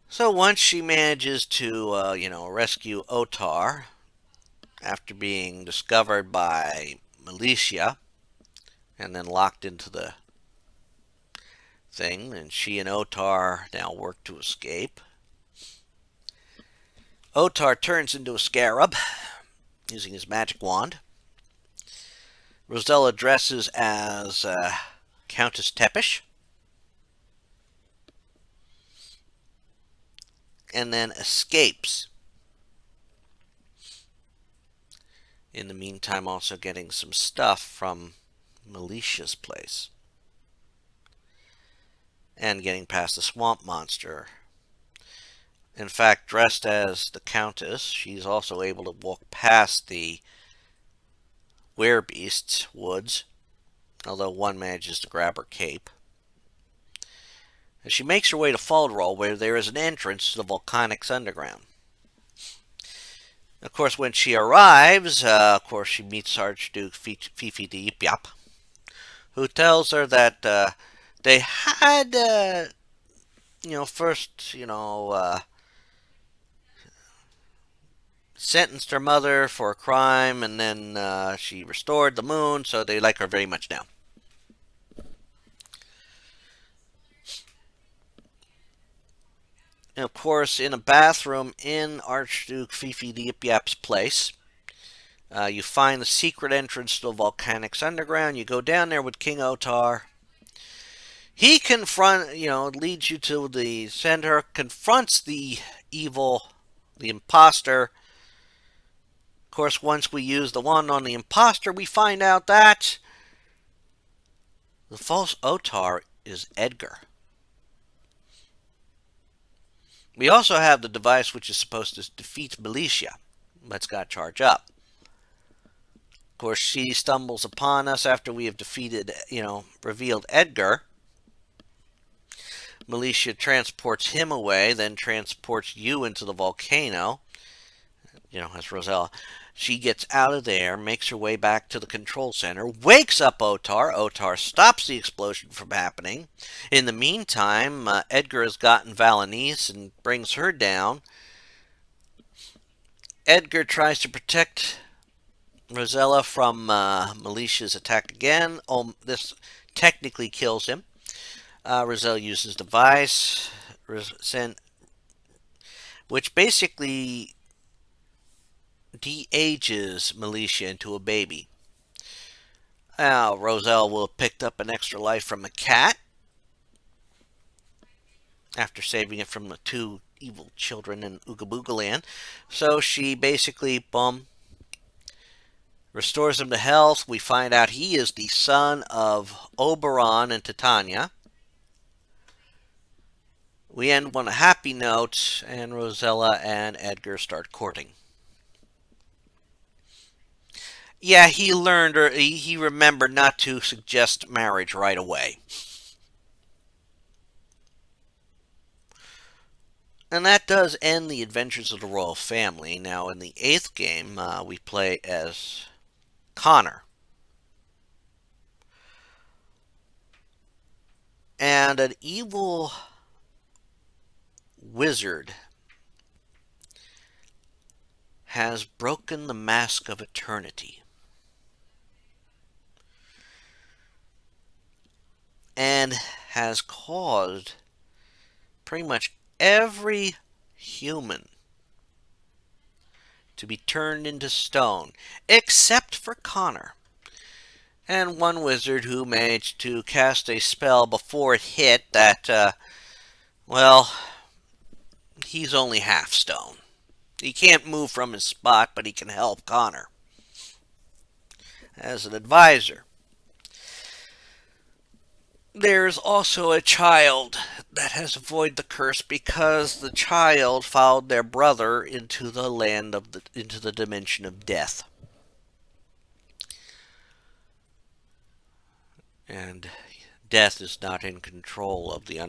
So once she manages to, rescue Otar after being discovered by Militia and then locked into the thing, and she and Otar now work to escape. Otar turns into a scarab using his magic wand. Rosella dresses as Countess Tepish, and then escapes. In the meantime, also getting some stuff from Militia's place. And getting past the swamp monster. In fact, dressed as the Countess, she's also able to walk past the werebeasts' woods, although one manages to grab her cape. And she makes her way to Faldrol, where there is an entrance to the Volcanics Underground. Of course, when she arrives, she meets Archduke Fifi de Yip Yap, who tells her that they had, first, sentenced her mother for a crime, and then she restored the moon, so they like her very much now. And of course, in a bathroom in Archduke Fifi de Yip Yap's place, you find the secret entrance to the Volcanics Underground. You go down there with King Otar. He leads you to the center, confronts the evil, the imposter. Of course, once we use the wand on the imposter, we find out that the false Otar is Edgar. We also have the device which is supposed to defeat Militia, but it's got to charge up. Of course, she stumbles upon us after we have defeated, revealed Edgar. Militia transports him away, then transports you into the volcano, as Rosella. She gets out of there, makes her way back to the control center, wakes up Otar. Otar stops the explosion from happening. In the meantime, Edgar has gotten Valanice and brings her down. Edgar tries to protect Rosella from Militia's attack again. This technically kills him. Rosella uses the device, which basically de-ages Militia into a baby. Now, Roselle will have picked up an extra life from a cat after saving it from the two evil children in Ooga Booga Land. So she basically, restores him to health. We find out he is the son of Oberon and Titania. We end on a happy note, and Rosella and Edgar start courting. Yeah, he learned, or he remembered not to suggest marriage right away. And that does end the adventures of the royal family. Now, in the 8th game, we play as Connor. And an evil wizard has broken the mask of eternity. And has caused pretty much every human to be turned into stone, except for Connor. And one wizard who managed to cast a spell before it hit that, well, he's only half stone. He can't move from his spot, but he can help Connor as an advisor. There's also a child that has avoided the curse because the child followed their brother into the land of into the dimension of death. And death is not in control of the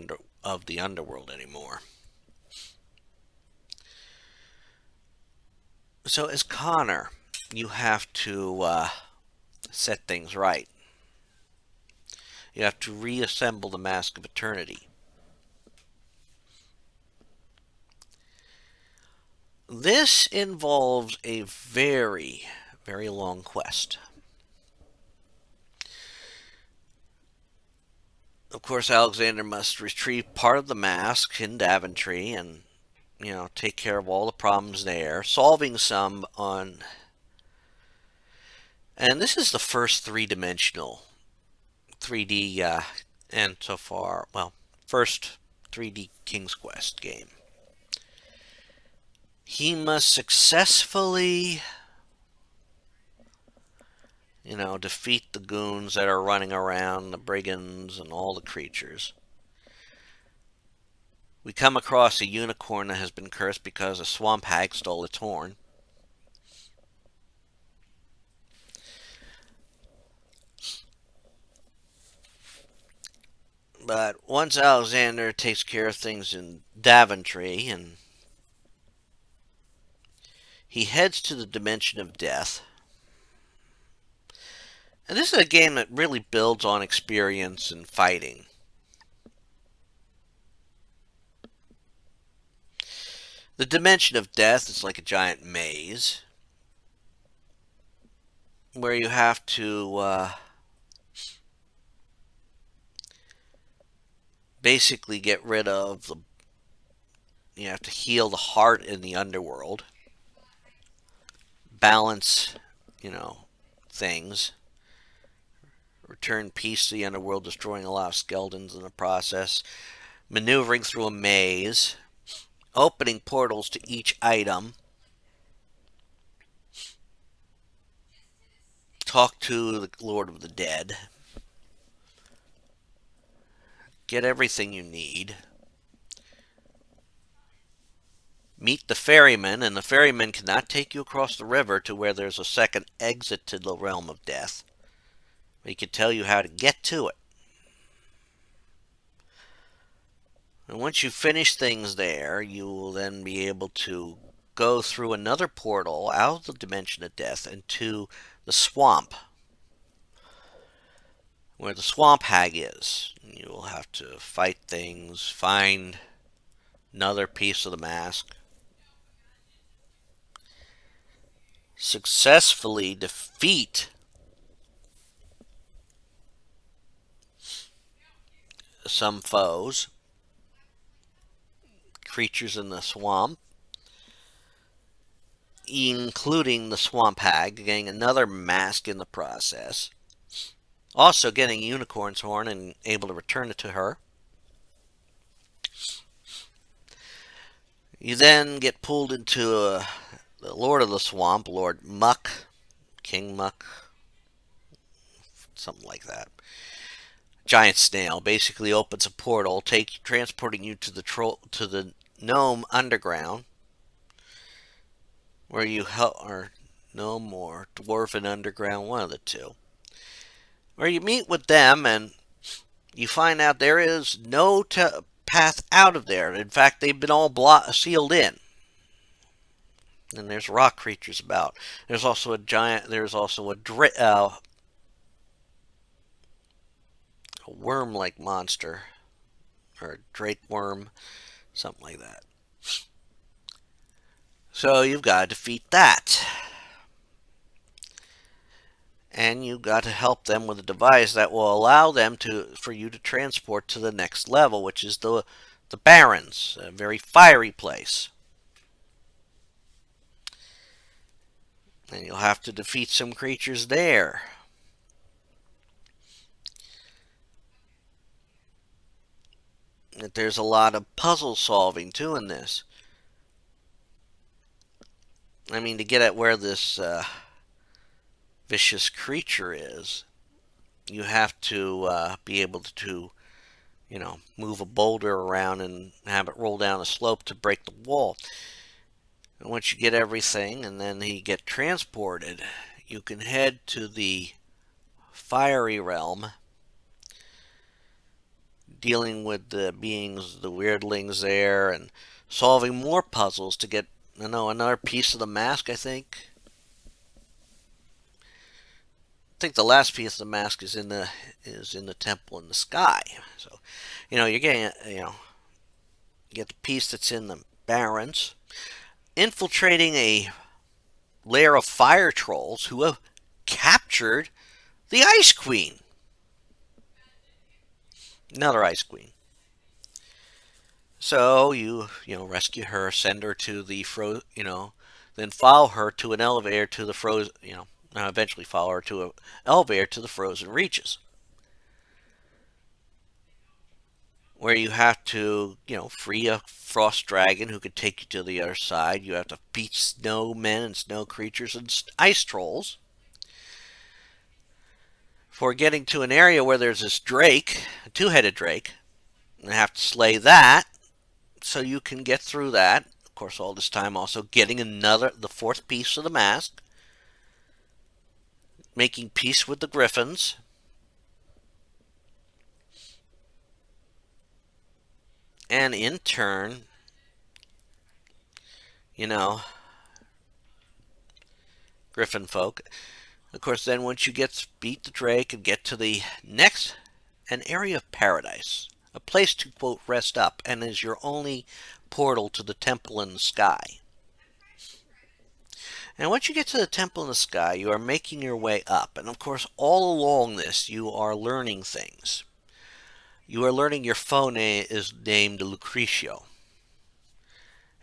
underworld anymore. So as Connor, you have to set things right. You have to reassemble the Mask of Eternity. This involves a very, very long quest. Of course, Alexander must retrieve part of the mask in Daventry and, take care of all the problems there, solving some on... And this is the first three-dimensional 3D, and so far, well, first 3D King's Quest game. He must successfully, defeat the goons that are running around, the brigands and all the creatures. We come across a unicorn that has been cursed because a swamp hag stole its horn. But once Alexander takes care of things in Daventry, and he heads to the dimension of death. And this is a game that really builds on experience and fighting. The dimension of death is like a giant maze where you have to basically get rid of the... You have to heal the heart in the underworld, balance, things, return peace to the underworld, destroying a lot of skeletons in the process, maneuvering through a maze, opening portals to each item, talk to the Lord of the Dead, get everything you need, meet the ferryman, and the ferryman cannot take you across the river to where there's a second exit to the realm of death. He can tell you how to get to it. And once you finish things there, you will then be able to go through another portal out of the dimension of death into the swamp, where the swamp hag is. You will have to fight things, find another piece of the mask, successfully defeat some foes, creatures in the swamp, including the swamp hag, getting another mask in the process. Also getting a unicorn's horn and able to return it to her. You then get pulled into the Lord of the Swamp, Lord Muck, King Muck, something like that. Giant snail basically opens a portal, transporting you to the gnome underground, where you or gnome or dwarven underground, one of the two, where you meet with them and you find out there is no path out of there. In fact, they've been all sealed in. And there's rock creatures about. There's also a giant. There's also a worm-like monster, or a drake worm, something like that. So you've got to defeat that, and you've got to help them with a device that will allow them for you to transport to the next level, which is the Barrens, a very fiery place. And you'll have to defeat some creatures there. There's a lot of puzzle solving too in this. I mean, to get at where this vicious creature is, you have to be able to, move a boulder around and have it roll down a slope to break the wall. And once you get everything and then you get transported, you can head to the fiery realm, dealing with the beings, the weirdlings there, and solving more puzzles to get, another piece of the mask, I think. I think the last piece of the mask is in the temple in the sky. So, you're getting, you get the piece that's in the Barrens, infiltrating a lair of fire trolls who have captured the Ice Queen. Another Ice Queen. So you rescue her, send her to the then follow her to an elevator to the frozen, eventually follow her to an elevator to the frozen reaches, where you have to, free a frost dragon who could take you to the other side. You have to beat snow men and snow creatures and ice trolls. For getting to an area where there's this drake, a two-headed drake, you have to slay that so you can get through that. Of course, all this time also getting the fourth piece of the mask, making peace with the griffins, and in turn, griffin folk. Of course, then once you beat the drake and get to the next, an area of paradise, a place to, quote, rest up, and is your only portal to the temple in the sky. And once you get to the temple in the sky, you are making your way up. And of course, all along this, you are learning things. You are learning your foe is named Lucretio.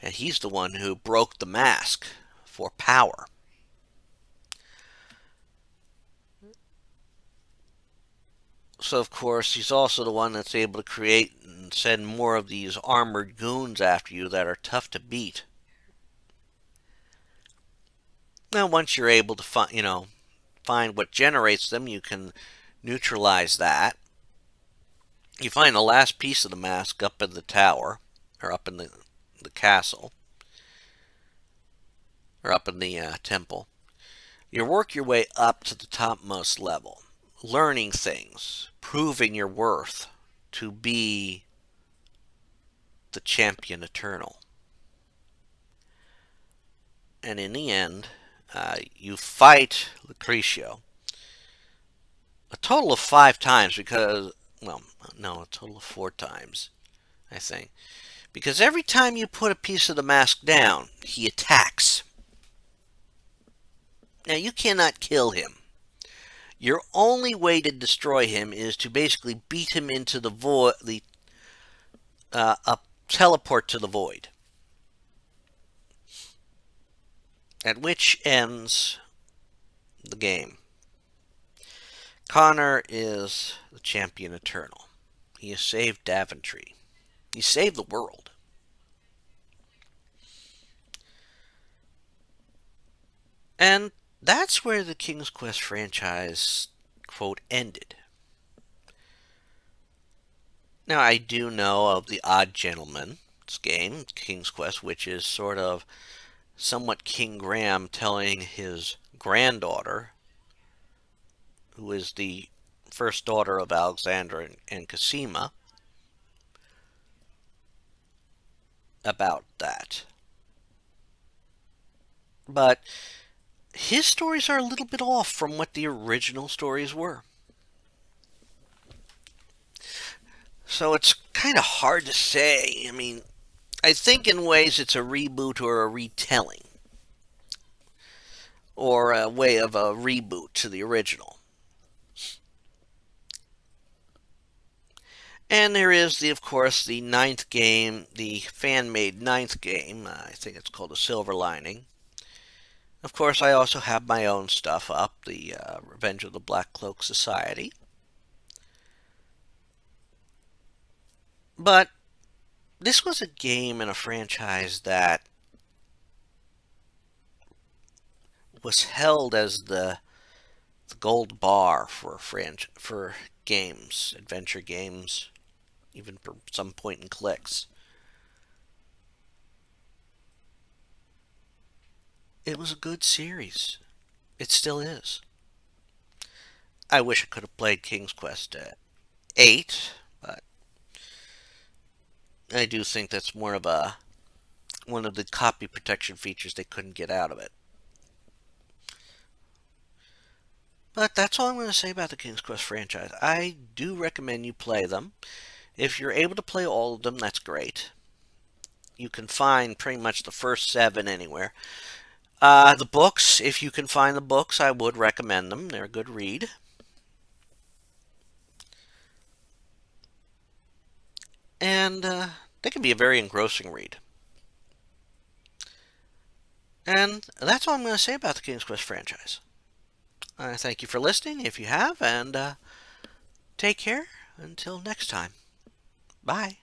And he's the one who broke the mask for power. So, of course, he's also the one that's able to create and send more of these armored goons after you that are tough to beat. Now, once you're able to find what generates them, you can neutralize that. You find the last piece of the mask up in the tower, or up in the castle, or up in the temple. You work your way up to the topmost level, learning things, proving your worth to be the champion eternal. and in the end, you fight Lucretio a total of 5 times because, well, no, a total of 4 times, I think. Because every time you put a piece of the mask down, he attacks. Now, you cannot kill him. Your only way to destroy him is to basically beat him into the void, a teleport to the void. At which ends the game. Connor is the champion eternal. He has saved Daventry. He saved the world. And that's where the King's Quest franchise, quote, ended. Now, I do know of the Odd Gentleman's game, King's Quest, which is sort of somewhat King Graham telling his granddaughter, who is the first daughter of Alexander and Cosima, about that. But his stories are a little bit off from what the original stories were. So it's kind of hard to say. I mean, I think in ways it's a reboot or a retelling, or a way of a reboot to the original. And there is, of course, the ninth game, the fan-made ninth game. I think it's called The Silver Lining. Of course, I also have my own stuff up, the Revenge of the Black Cloak Society. But this was a game and a franchise that was held as the gold bar for games, adventure games, even for some point and clicks. It was a good series. It still is. I wish I could have played King's Quest 8, but I do think that's more of a one of the copy protection features they couldn't get out of it. But that's all I'm going to say about the King's Quest franchise. I do recommend you play them. If you're able to play all of them, that's great. You can find pretty much the first 7 anywhere. The books, if you can find the books, I would recommend them. They're a good read. And they can be a very engrossing read. And that's all I'm going to say about the King's Quest franchise. I thank you for listening, if you have, and take care until next time. Bye.